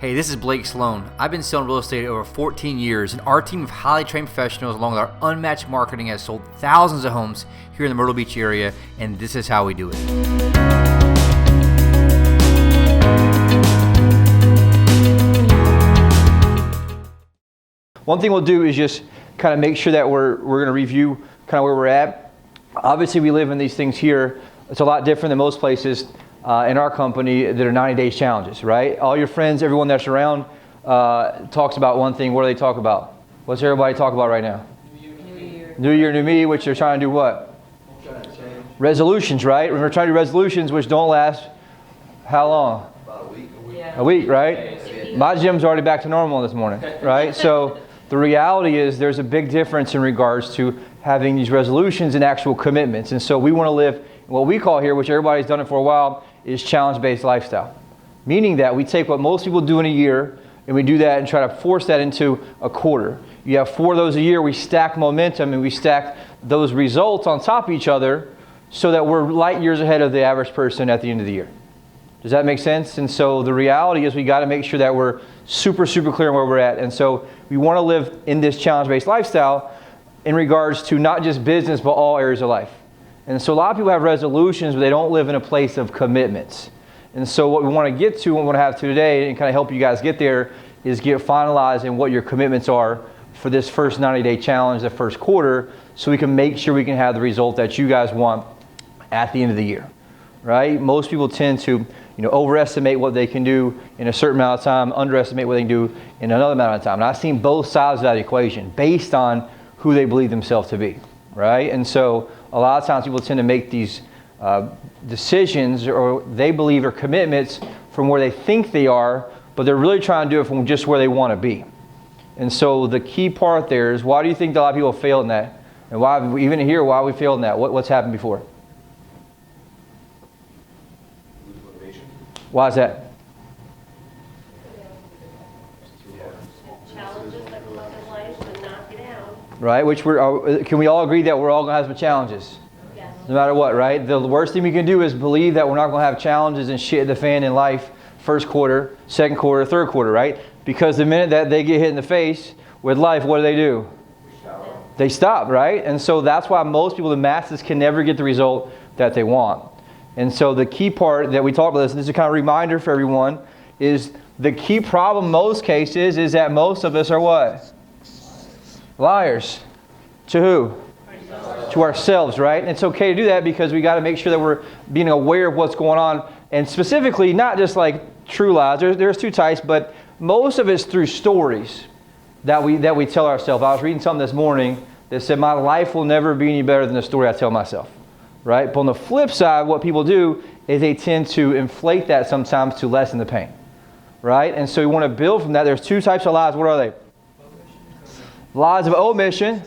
Hey, this is Blake Sloan. I've been selling real estate over 14 years, and our team of highly trained professionals, along with our unmatched marketing, has sold thousands of homes here in the Myrtle Beach area, and this is how we do it. One thing we'll do is just kind of make sure that we're going to review kind of where we're at. Obviously, we live in these things here. It's a lot different than most places in our company that are 90 days challenges, right? All your friends, everyone that's around talks about one thing. What do they talk about? What's everybody talk about right now? New Year, New Me, which they're trying to do what? Resolutions, right? We're trying to do resolutions which don't last how long? About a week. A week, right? My gym's already back to normal this morning, right? So the reality is there's a big difference in regards to having these resolutions and actual commitments. And so we want to live what we call here, which everybody's done it for a while, is challenge-based lifestyle. Meaning that we take what most people do in a year and we do that and try to force that into a quarter. You have 4 of those a year, we stack momentum and we stack those results on top of each other so that we're light years ahead of the average person at the end of the year. Does that make sense? And so the reality is we got to make sure that we're super clear on where we're at. And so we want to live in this challenge-based lifestyle in regards to not just business, but all areas of life. And so a lot of people have resolutions, but they don't live in a place of commitments. And so what we want to get to, what we want to have to today, and kind of help you guys get there, is get finalized in what your commitments are for this first 90-day challenge, the first quarter, so we can make sure we can have the result that you guys want at the end of the year, right? Most people tend to overestimate what they can do in a certain amount of time, underestimate what they can do in another amount of time. And I've seen both sides of that equation based on who they believe themselves to be, right? And so a lot of times people tend to make these decisions or they believe are commitments from where they think they are, but they're really trying to do it from just where they want to be. And so the key part there is, why do you think a lot of people fail in that? And why, even here, why we failed in that? What's happened before? Why is that? Challenges that come up in life and knock you down. Right, can we all agree that we're all going to have some challenges? Yes. No matter what, right? The worst thing we can do is believe that we're not going to have challenges and shit in the fan in life, first quarter, second quarter, third quarter, right? Because the minute that they get hit in the face with life, what do? They stop, right? And so that's why most people, the masses, can never get the result that they want. And so the key part that we talked about, this is a kind of reminder for everyone, is the key problem in most cases is that most of us are what? Liars. To who? To ourselves, right? And it's okay to do that because we got to make sure that we're being aware of what's going on. And specifically, not just like true lies. There's 2 types, but most of it's through stories that we tell ourselves. I was reading something this morning that said, my life will never be any better than the story I tell myself. Right? But on the flip side, what people do is they tend to inflate that sometimes to lessen the pain. Right? And so you want to build from that. There's 2 types of lies. What are they? Lies of omission,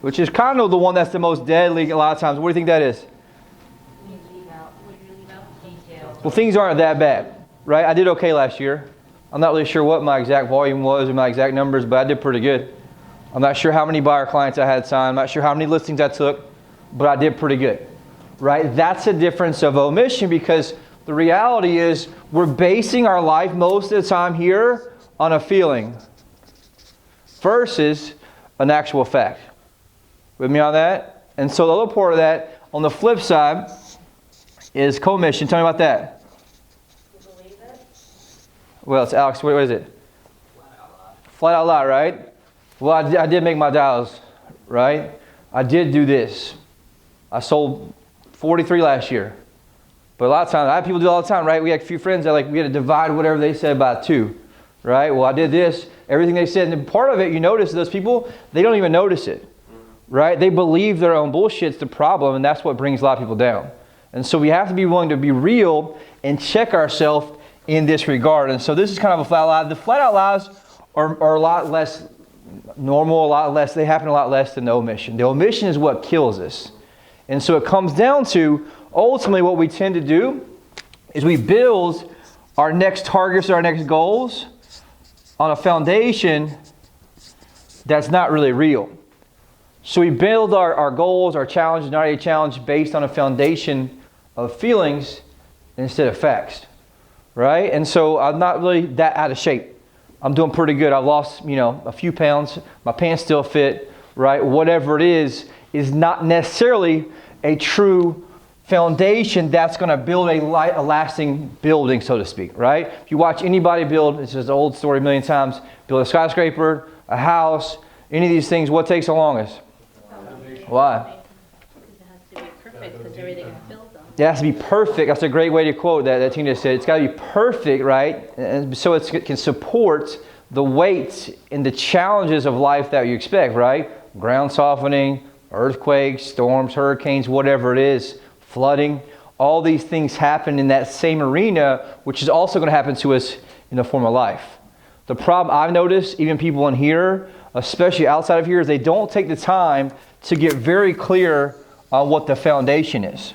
which is kind of the one that's the most deadly a lot of times. What do you think that is? When you leave out details. Well, things aren't that bad. Right? I did okay last year. I'm not really sure what my exact volume was or my exact numbers, but I did pretty good. I'm not sure how many buyer clients I had signed. I'm not sure how many listings I took, but I did pretty good, right? That's a difference of omission because the reality is we're basing our life most of the time here on a feeling versus an actual fact. With me on that? And so the other part of that, on the flip side, is commission. Tell me about that. You believe it? Well, it's Alex, what is it? Flat out lie, right? Well, I did make my dials, right? I did do this. I sold 43 last year. But a lot of times, I have people do it all the time, right? We had a few friends that we had to divide whatever they said by 2, right? Well, I did this, everything they said. And part of it, you notice those people, they don't even notice it, right? They believe their own bullshit's the problem, and that's what brings a lot of people down. And so we have to be willing to be real and check ourselves in this regard. And so this is kind of a flat lie. The flat out lies are a lot less normal, a lot less, they happen a lot less than the omission. The omission is what kills us. And so it comes down to, ultimately what we tend to do is we build our next targets or our next goals on a foundation that's not really real. So we build our goals, our challenges, 90-day challenge based on a foundation of feelings instead of facts. right? And so I'm not really that out of shape. I'm doing pretty good. I've lost, a few pounds. My pants still fit, right? Whatever it is not necessarily a true foundation that's going to build a lasting building, so to speak, right? If you watch anybody build, it's just an old story a million times, build a skyscraper, a house, any of these things, what takes the longest? Why? Because it has to be perfect, because everything is built on. It has to be perfect. That's a great way to quote that Tina said. It's got to be perfect, right? And so it can support the weights and the challenges of life that you expect, right? Ground softening, earthquakes, storms, hurricanes, whatever it is, flooding. All these things happen in that same arena, which is also going to happen to us in the form of life. The problem I've noticed, even people in here, especially outside of here, is they don't take the time to get very clear on what the foundation is.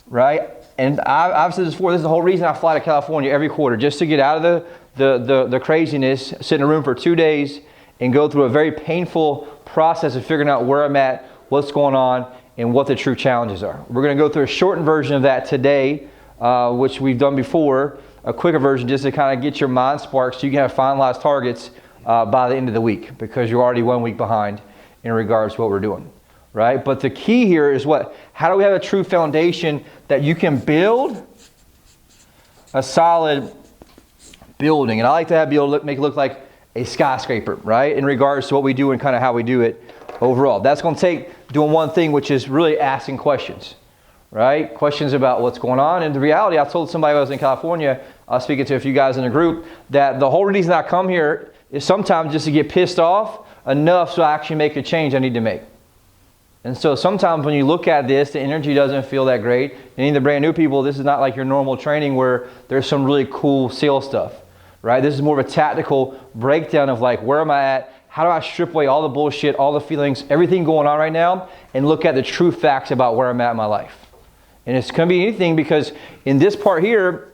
Right? And I've said this before, this is the whole reason I fly to California every quarter, just to get out of the craziness, sit in a room for 2 days and go through a very painful process of figuring out where I'm at, what's going on, and what the true challenges are. We're going to go through a shortened version of that today, which we've done before, a quicker version just to kind of get your mind sparked so you can have finalized targets by the end of the week, because you're already 1 week behind in regards to what we're doing. Right? But the key here is what? How do we have a true foundation that you can build a solid building? And I like to have make it look like a skyscraper, right? In regards to what we do and kind of how we do it overall. That's going to take doing one thing, which is really asking questions, right? Questions about what's going on. And the reality, I told somebody when I was in California, I was speaking to a few guys in the group, that the whole reason I come here is sometimes just to get pissed off enough so I actually make a change I need to make. And so sometimes when you look at this, the energy doesn't feel that great. Any of the brand new people, this is not like your normal training where there's some really cool sales stuff, right? This is more of a tactical breakdown of like, where am I at? How do I strip away all the bullshit, all the feelings, everything going on right now, and look at the true facts about where I'm at in my life? And it's going to be anything, because in this part here,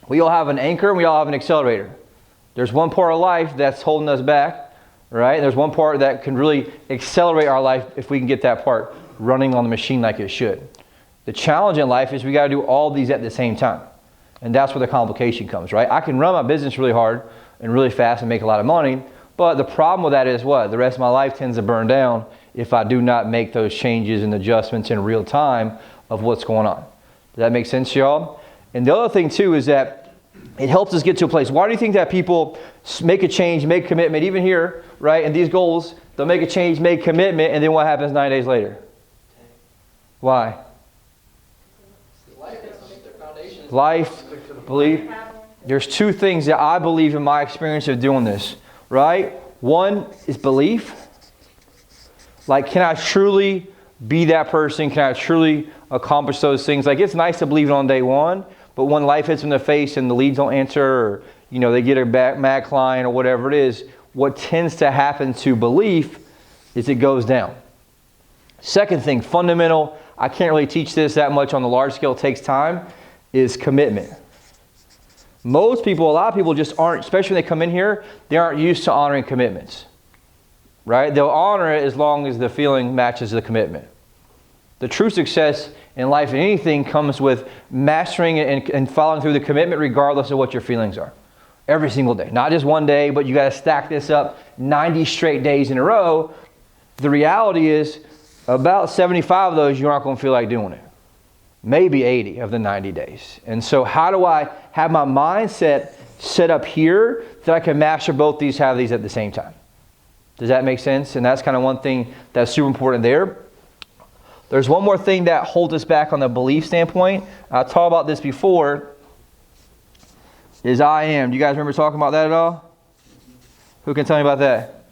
we all have an anchor and we all have an accelerator. There's one part of life that's holding us back. Right? There's one part that can really accelerate our life if we can get that part running on the machine like it should. The challenge in life is we got to do all these at the same time. And that's where the complication comes, right? I can run my business really hard and really fast and make a lot of money, but the problem with that is what? The rest of my life tends to burn down if I do not make those changes and adjustments in real time of what's going on. Does that make sense, y'all? And the other thing too is that it helps us get to a place. Why do you think that people make a change, make a commitment, even here, right? And these goals, they'll make a change, make a commitment, and then what happens 9 days later? Why? Life, belief. There's two things that I believe in my experience of doing this, right? One is belief. Like, can I truly be that person? Can I truly accomplish those things? Like, it's nice to believe it on day one, but when life hits them in the face and the leads don't answer, or they get a mad client or whatever it is, what tends to happen to belief is it goes down. Second thing, fundamental, I can't really teach this that much on the large scale, it takes time, is commitment. Most people, a lot of people just aren't, especially when they come in here, they aren't used to honoring commitments. Right? They'll honor it as long as the feeling matches the commitment. The true success in life and anything comes with mastering and following through the commitment regardless of what your feelings are. Every single day. Not just one day, but you got to stack this up 90 straight days in a row. The reality is about 75 of those you aren't going to feel like doing it. Maybe 80 of the 90 days. And so how do I have my mindset set up here that I can master both these, have these at the same time? Does that make sense? And that's kind of one thing that's super important there. There's one more thing that holds us back on the belief standpoint. I talked about this before, is I am. Do you guys remember talking about that at all? Who can tell me about that?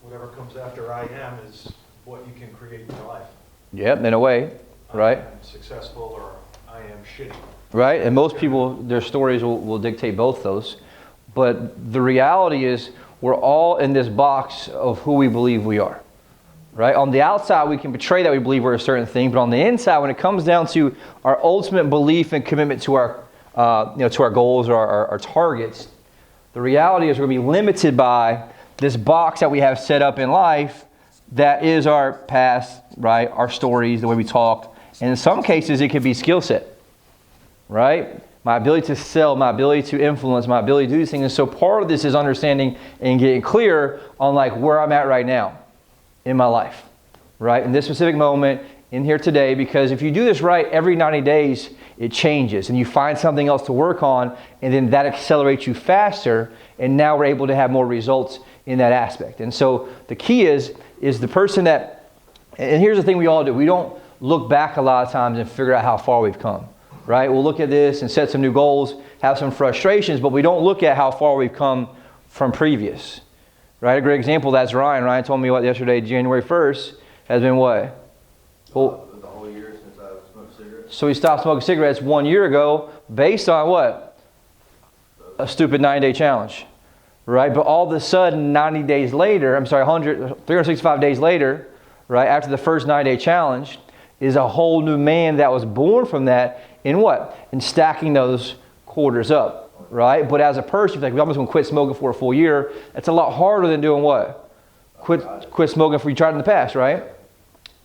Whatever comes after I am is what you can create in your life. Yep, in a way, right? I am successful or I am shitty. Right, and most people, their stories will dictate both those. But the reality is we're all in this box of who we believe we are. Right? On the outside, we can portray that we believe we're a certain thing, but on the inside, when it comes down to our ultimate belief and commitment to our, to our goals or our targets, the reality is we're going to be limited by this box that we have set up in life that is our past, right? Our stories, the way we talk, And in some cases, it could be skill set, right? My ability to sell, my ability to influence, my ability to do these things. And so part of this is understanding and getting clear on like where I'm at right now in my life, right? In this specific moment, in here today, because if you do this right, every 90 days, it changes and you find something else to work on, and then that accelerates you faster, and now we're able to have more results in that aspect. And so the key is the person that, and here's the thing we all do, we don't look back a lot of times and figure out how far we've come, right? We'll look at this and set some new goals, have some frustrations, but we don't look at how far we've come from previous, right? A great example, that's Ryan. Ryan told me what yesterday, January 1st, has been what? Well, the whole year since I smoked cigarettes. so he stopped smoking cigarettes 1 year ago based on what? A stupid 90-day challenge, right? But all of a sudden, 90 days later, 365 days later, right, after the first 90-day challenge, is a whole new man that was born from that in what? In stacking those quarters up, right? But as a person, like, I'm just going to quit smoking for a full year. That's a lot harder than doing what? Quit smoking if you tried in the past, right?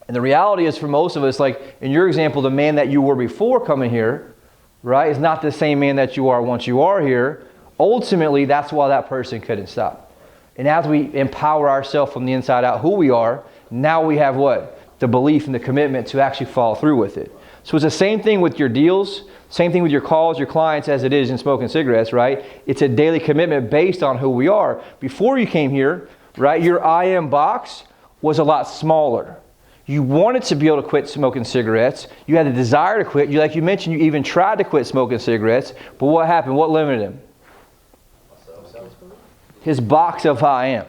And the reality is for most of us, like in your example, the man that you were before coming here, right, is not the same man that you are once you are here. Ultimately, that's why that person couldn't stop. And as we empower ourselves from the inside out who we are, now we have what? The belief and the commitment to actually follow through with it. So it's the same thing with your deals, same thing with your calls, your clients, as it is in smoking cigarettes, right? It's a daily commitment based on who we are. Before you came here, right, your I am box was a lot smaller. You wanted to be able to quit smoking cigarettes. You had the desire to quit. Like you mentioned, you even tried to quit smoking cigarettes. But what happened? What limited him? His box of I am,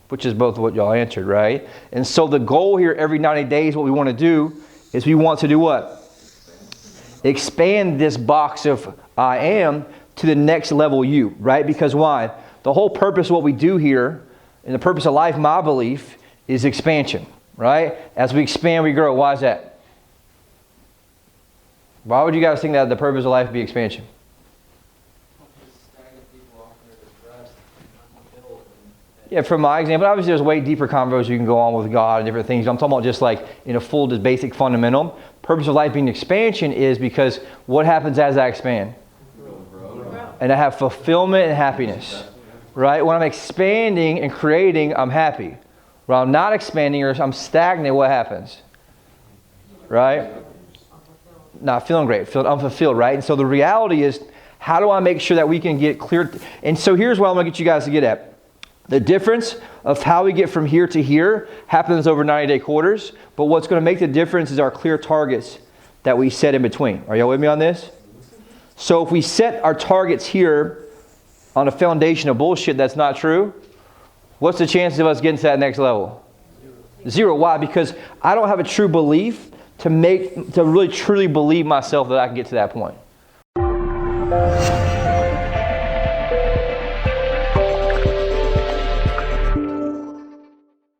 which is both what y'all answered, right? And so the goal here every 90 days, what we want to do is we want to do what? Expand this box of I am to the next level you, right? Because why? The whole purpose of what we do here, and the purpose of life, my belief, is expansion. Right? As we expand, we grow. Why is that? Why would you guys think that the purpose of life be expansion? Yeah, from my example, obviously there's way deeper convos you can go on with God and different things. I'm talking about just like in a full, just basic fundamental. Purpose of life being expansion is because what happens as I expand? And I have fulfillment and happiness. Right? When I'm expanding and creating, I'm happy. When I'm not expanding or I'm stagnant, what happens? Right? Not feeling great, feeling unfulfilled, right? And so the reality is, how do I make sure that we can get clear? And so here's what I'm going to get you guys to get at. The difference of how we get from here to here happens over 90-day quarters, but what's going to make the difference is our clear targets that we set in between. Are y'all with me on this? So if we set our targets here on a foundation of bullshit that's not true, what's the chances of us getting to that next level? Zero. Why? Because I don't have a true belief to really truly believe myself that I can get to that point.